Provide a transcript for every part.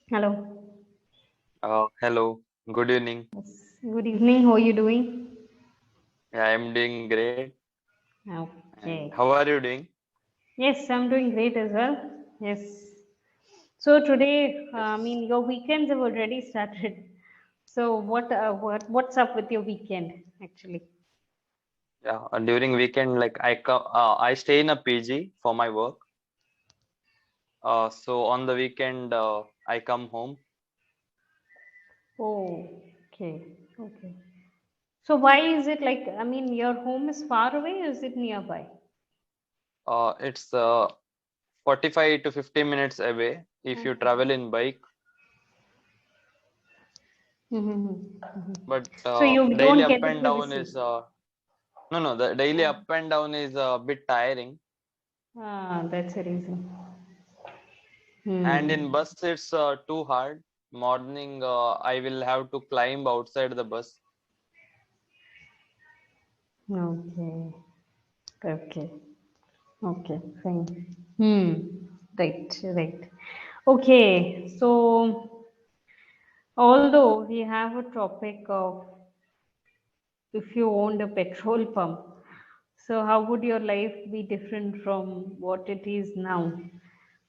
Hello. Hello, good evening. Yes. Good evening. How are you doing? Yeah, I'm doing great. And Okay. how are you doing? Yes, I'm doing great as well. Yes. So today, Yes. your weekends have already started. So what's up with your weekend actually? Yeah, during weekend, like I stay in a PG for my work. So on the weekend, I come home. Oh, okay. Okay. So why is it like, your home is far away or is it nearby? It's 45 to 50 minutes away if you Okay. travel in bike. Mm-hmm. But So you daily don't up get the and down privacy. is no, the daily Ah, up and down is a bit tiring. that's the reason. And Hmm. in bus, it's too hard. Morning, I will have to climb outside the bus. Okay. Okay. Okay. Fine. Hmm. Right. Right. Okay. So, although we have a topic of if you owned a petrol pump, so how would your life be different from what it is now?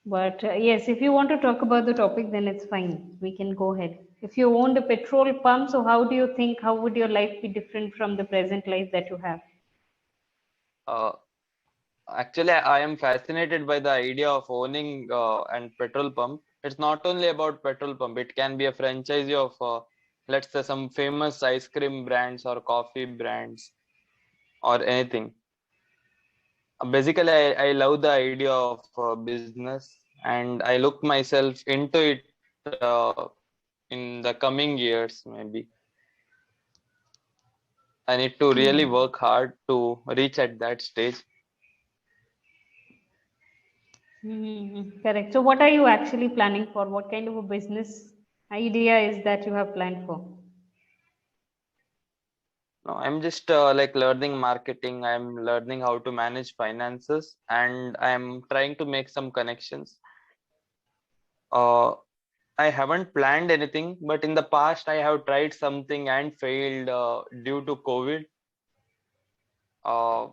But yes, if you want to talk about the topic, then it's fine. We can go ahead. If you owned a petrol pump, so how do you think how would your life be different from the present life that you have? Uh, Actually, I am fascinated by the idea of owning and petrol pump. It's not only about petrol pump. It can be a franchisee of, let's say, some famous ice cream brands or coffee brands or anything. Basically, I love the idea of business, and I look myself into it in the coming years. Maybe I need to really Hmm. work hard to reach at that stage. Mm-hmm. Correct. So, what are you actually planning for? What kind of a business idea is that you have planned for? No, I'm just like learning marketing. I'm learning how to manage finances, and I'm trying to make some connections. Uh, I haven't planned anything, but in the past, I have tried something and failed due to COVID. Uh,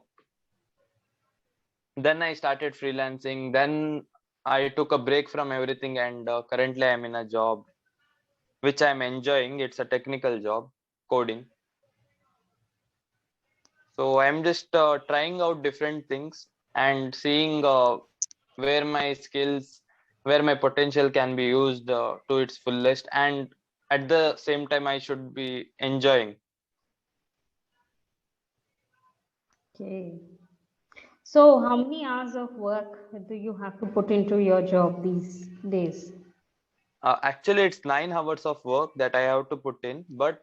then I started freelancing. Then I took a break from everything, and currently I'm in a job which I'm enjoying. It's a technical job, coding. So I'm just trying out different things and seeing where my skills, where my potential can be used to its fullest, and at the same time, I should be enjoying. Okay. So, how many hours of work do you have to put into your job these days? Actually, it's 9 hours of work that I have to put in, but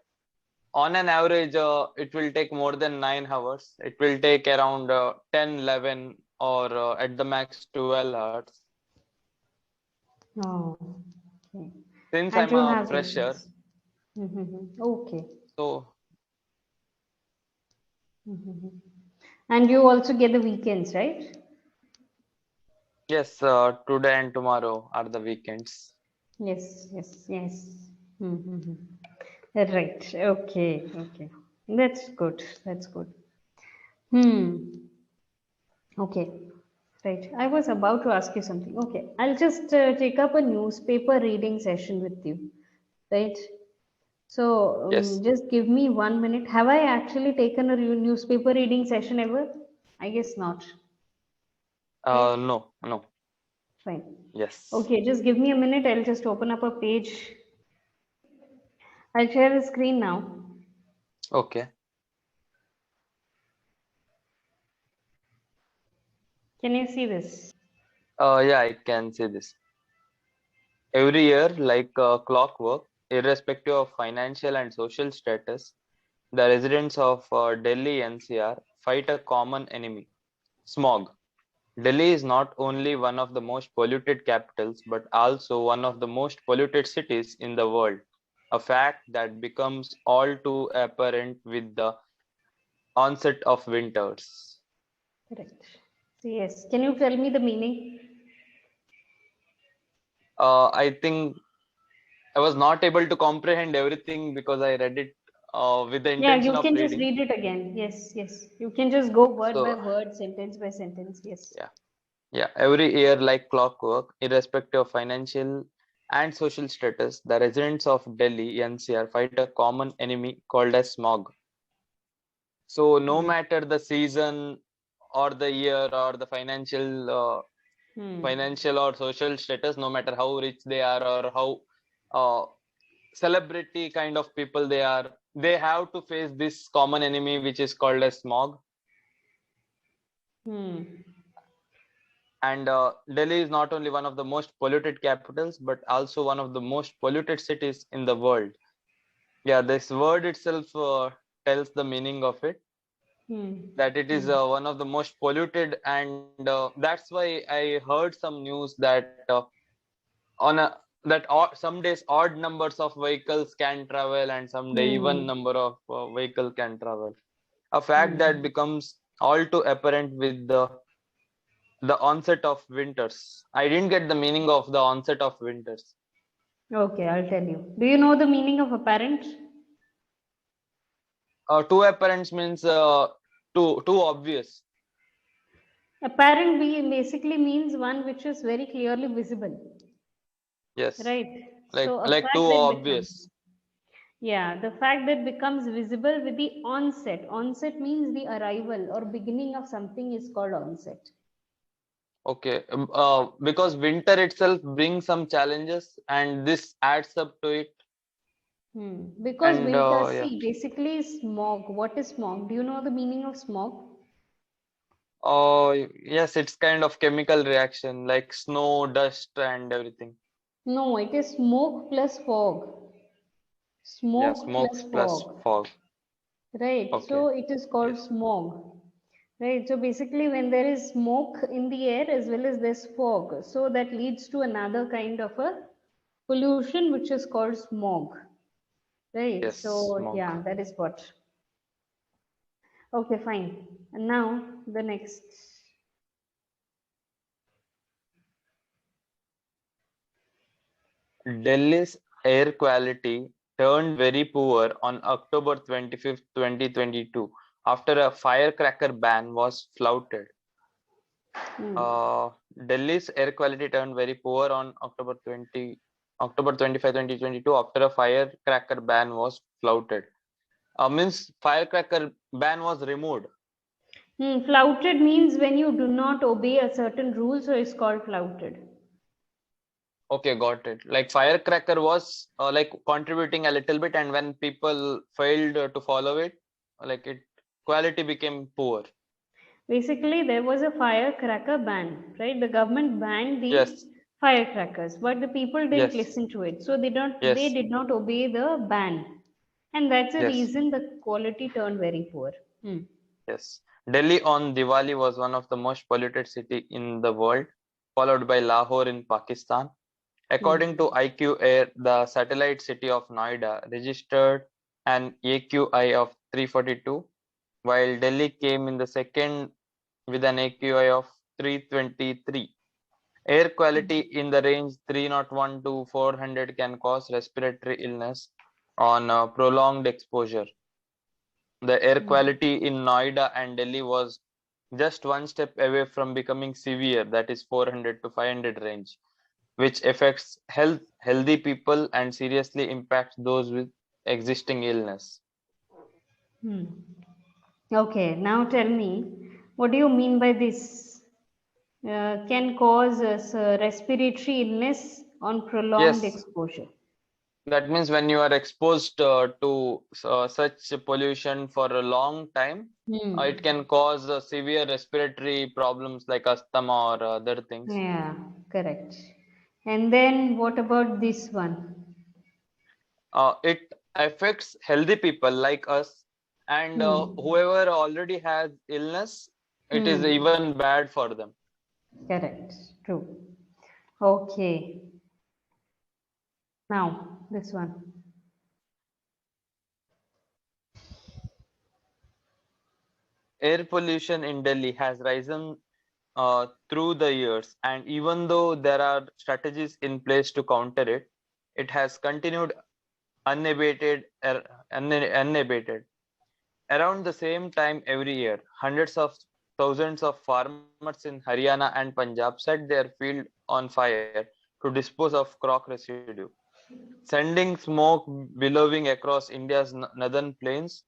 on an average, it will take more than 9 hours. It will take around 10, 11, or at the max 12 hours. Oh, okay. Since And I'm you a have fresher, weekends. Mm-hmm. Okay. so Mm-hmm. And you also get the weekends, right? yes, today and tomorrow are the weekends. Yes, yes, yes. Mm-hmm. Right. Okay. Okay. That's good. That's good. Hmm. Okay. Right. I was about to ask you something. Okay. I'll just take up a newspaper reading session with you. Right. So Yes. just give me 1 minute. Have I actually taken a newspaper reading session ever? I guess not. Right. No, no. Fine. Yes. Okay. Just give me a minute. I'll just open up a page. I'll share the screen now. Okay. Can you see this? Yeah, I can say this. Every year, like clockwork, irrespective of financial and social status, the residents of Delhi NCR fight a common enemy, smog. Delhi is not only one of the most polluted capitals, but also one of the most polluted cities in the world, a fact that becomes all too apparent with the onset of winters. Correct. Yes. Can you tell me the meaning? I think I was not able to comprehend everything because I read it with the Yeah, intention you of can just reading. read it again. Yes, yes. You can just go word by So word, sentence by sentence. Yes. yeah, yeah. Every year, like clockwork, irrespective of financial and social status, the residents of Delhi NCR fight a common enemy called as smog. So no Hmm. matter the season or the year or the Hmm. financial or social status, no matter how rich they are or how uh, celebrity kind of people they are, they have to face this common enemy which is called as smog. Hmm. And Delhi is not only one of the most polluted capitals, but also one of the most polluted cities in the world. Yeah, this word itself tells the meaning of it, Hmm. that it is Hmm. one of the most polluted, and that's why I heard some news that on a some days odd numbers of vehicles can travel and some day even Hmm. number of vehicle can travel, a fact Hmm. that becomes all too apparent with the onset of winters. I didn't get the meaning of the onset of winters. Okay, I'll tell you. Do you know the meaning of apparent? Too apparent means too obvious. Apparent basically means one which is very clearly visible, Yes, right? So a like fact too that becomes, obvious. yeah, the fact that becomes visible with the onset. Onset means the arrival or beginning of something is called onset. Okay, because winter itself brings some challenges, and this adds up to it. Hmm. Because And winter, yeah, see, basically smog. What is smog? Do you know the meaning of smog? oh yes, it's kind of chemical reaction like snow, dust, and everything. No, it is smoke plus fog. Yeah, Smoke plus smokes plus fog. fog. Right. Okay, So it is called yes, smog. Right. So basically, when there is smoke in the air as well as there's fog, so that leads to another kind of a pollution which is called smog. Right. yes, So smog. yeah, that is what. Okay, fine. And now the next. Delhi's air quality turned very poor on October 25th, 2022, after a firecracker ban was flouted. Hmm. Uh, Delhi's air quality turned very poor on October 25, 2022, after a firecracker ban was flouted. Means firecracker ban was removed. Flouted means when you do not obey a certain rule, so it's called flouted. Okay, got it. Like firecracker was like contributing a little bit, and when people failed to follow it, like it quality became poor. Basically, there was a firecracker ban, right? The government banned the Yes, firecrackers, but the people didn't yes, listen to it. So they yes, did not obey the ban. And that's the yes, reason the quality turned very poor. Hmm. yes. Delhi on Diwali was one of the most polluted city in the world, followed by Lahore in Pakistan. According Hmm. to IQ Air, the satellite city of Noida registered an AQI of 342, while Delhi came in the second with an AQI of 323. Air quality in the range 301 to 400 can cause respiratory illness on prolonged exposure. The air Hmm. quality in Noida and Delhi was just one step away from becoming severe, that is 400 to 500 range, which affects healthy people and seriously impacts those with existing illness. Hmm. Okay, now tell me, what do you mean by this? Can cause respiratory illness on prolonged Yes, exposure. that means when you are exposed to such pollution for a long time, it Hmm. can cause severe respiratory problems like asthma or other things. Yeah, correct. And then what about this one? It affects healthy people like us, and Hmm. whoever already has illness, it is Hmm. even bad for them. Correct. True. Okay. Now this one. Air pollution in Delhi has risen through the years, and even though there are strategies in place to counter it, it has continued unabated. Unabated. Around the same time every year, hundreds of thousands of farmers in Haryana and Punjab set their field on fire to dispose of crop residue, sending smoke billowing across India's northern plains.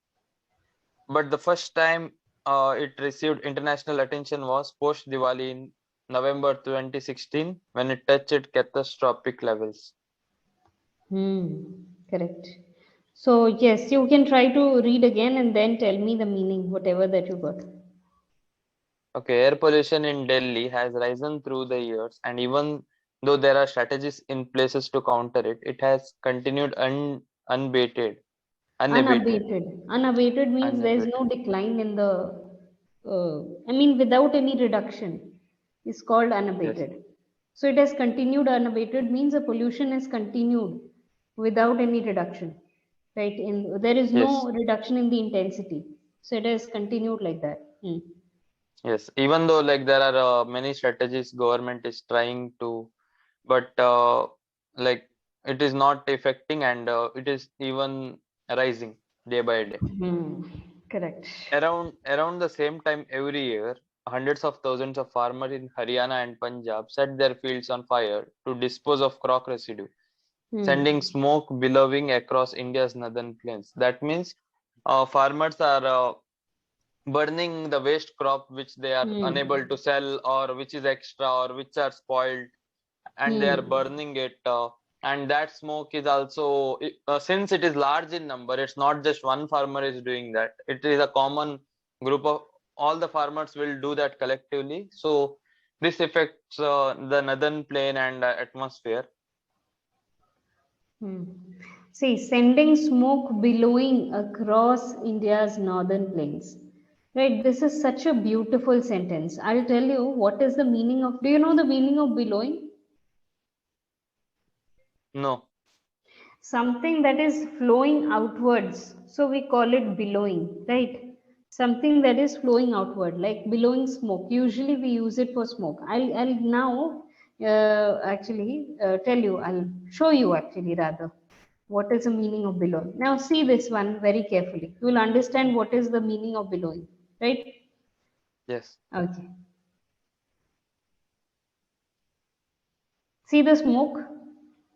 But the first time it received international attention was post Diwali in November 2016 when it touched catastrophic levels. Correct. So yes, you can try to read again and then tell me the meaning, whatever that you got. Okay, air pollution in Delhi has risen through the years, and even though there are strategies in places to counter it, it has continued unabated. Unabated. Unabated. Unabated means there's no Unabated. decline in the, I mean, without any reduction is called Yes. unabated. So it has continued unabated means the pollution has continued without any reduction, right? There is no Yes. reduction in the intensity. So it has continued like that. Yes. Even though like there are many strategies government is trying to, but like it is not affecting, and it is even rising day by day. Hmm. Correct. Around the same time every year, hundreds of thousands of farmers in Haryana and Punjab set their fields on fire to dispose of crop residue, sending Hmm. smoke billowing across India's northern plains. That means farmers are burning the waste crop which they are unable Hmm. to sell, or which is extra, or which are spoiled, and they are Hmm. burning it. And that smoke is also, since it is large in number, it's not just one farmer is doing that. It is a common group of all the farmers will do that collectively. So this affects the northern plain and atmosphere. Hmm. See, sending smoke billowing across India's northern plains. Right, this is such a beautiful sentence. I'll tell you what is the meaning of. Do you know the meaning of billowing? No. Something that is flowing outwards. So we call it billowing, right? Something that is flowing outward, like billowing smoke. Usually we use it for smoke. I'll now actually tell you, I'll show you actually rather what is the meaning of billowing. Now see this one very carefully. You will understand what is the meaning of billowing, right? Yes. Okay. See the smoke?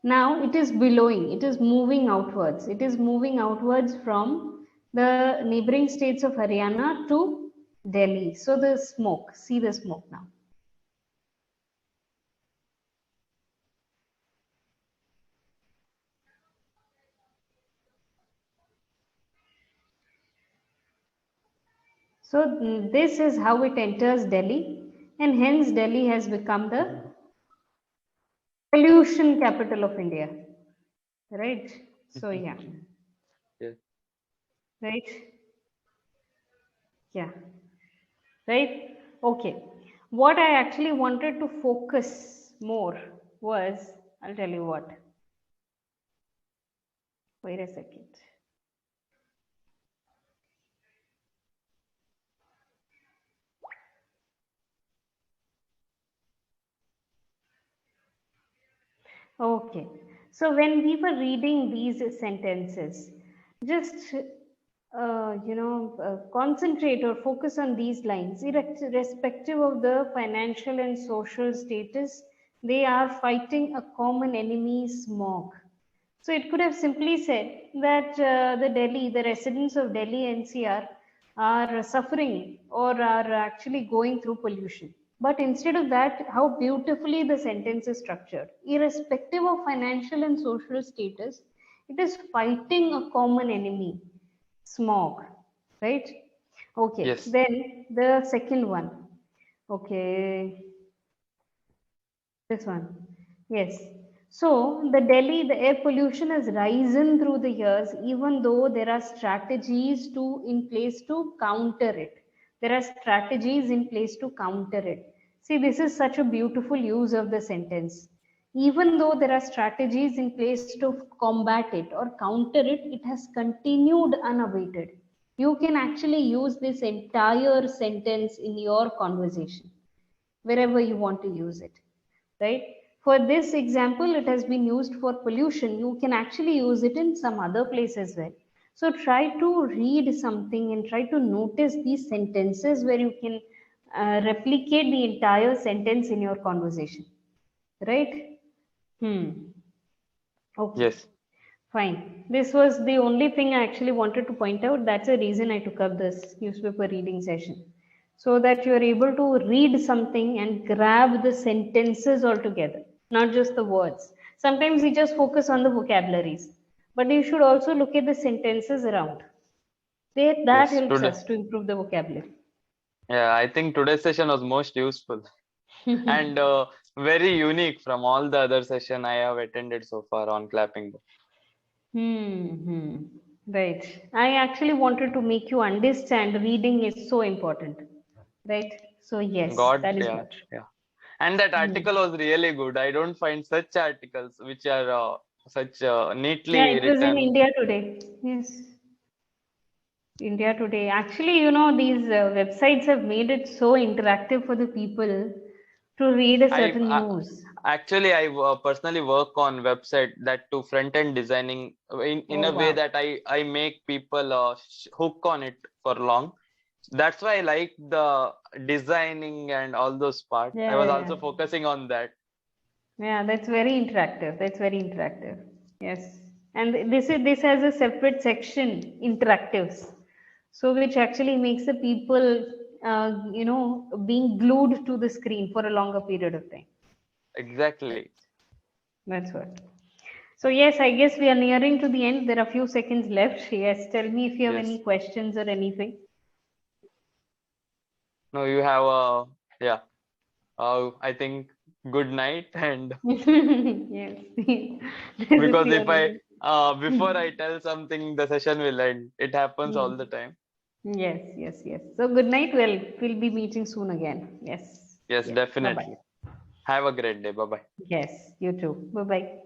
Now it is billowing, it is moving outwards. It is moving outwards from the neighboring states of Haryana to Delhi. So the smoke, see the smoke now. So this is how it enters Delhi, and hence Delhi has become the pollution capital of India. Right? So yeah, Yes. right? Yeah. Right? Okay. What I actually wanted to focus more was, I'll tell you what. Wait a second. Okay. So when we were reading these sentences, just concentrate or focus on these lines, irrespective of the financial and social status. They are fighting a common enemy, smog. So it could have simply said that the residents of Delhi NCR are suffering or are actually going through pollution. But instead of that, how beautifully the sentence is structured. Irrespective of financial and social status, it is fighting a common enemy, smog, right? Okay, Yes. then the second one. Okay, this one. Yes. So the air pollution has risen through the years, even though there are strategies in place to counter it. There are strategies in place to counter it. See, this is such a beautiful use of the sentence. Even though there are strategies in place to combat it or counter it, it has continued unabated. You can actually use this entire sentence in your conversation wherever you want to use it, right? for this example, it has been used for pollution. You can actually use it in some other place as well. So try to read something and try to notice these sentences where you can replicate the entire sentence in your conversation. Right? Okay. Yes. Fine. This was the only thing I actually wanted to point out. That's the reason I took up this newspaper reading session. So that you're able to read something and grab the sentences altogether, not just the words. Sometimes we just focus on the vocabularies, but you should also look at the sentences around. That Yes. helps Today. us to improve the vocabulary. Yeah, I think today's session was most useful and very unique from all the other session I have attended so far on clapping. Hmm. Right. I actually wanted to make you understand reading is so important. Right. So yes, God, that is yeah, what. yeah. And that Hmm. article was really good. I don't find such articles which are such Yeah, neatly it was in written. India Today. Yes, India Today. Actually, these websites have made it so interactive for the people to read a I, certain I news. actually I personally work on website that to front end designing in Oh a way wow. that I make people hook on it for long. That's why I like the designing and all those part. I Yeah, was yeah, also focusing on that. yeah. That's very interactive. That's very interactive. Yes, and this has a separate section, interactives. So which actually makes the people, being glued to the screen for a longer period of time. Exactly. That's what. So yes, I guess we are nearing to the end. There are a few seconds left. Yes, tell me if you have any Yes. questions or anything. No, you have yeah. I think good night and Yes. As if because we are if I ending. before I tell something, the session will end. It happens all the time. Yes, yes, yes. So good night. We'll be meeting soon again. Yes. Yes, Yes. Bye bye. definitely. Have a great day. Bye bye. Yes, you too. Bye bye.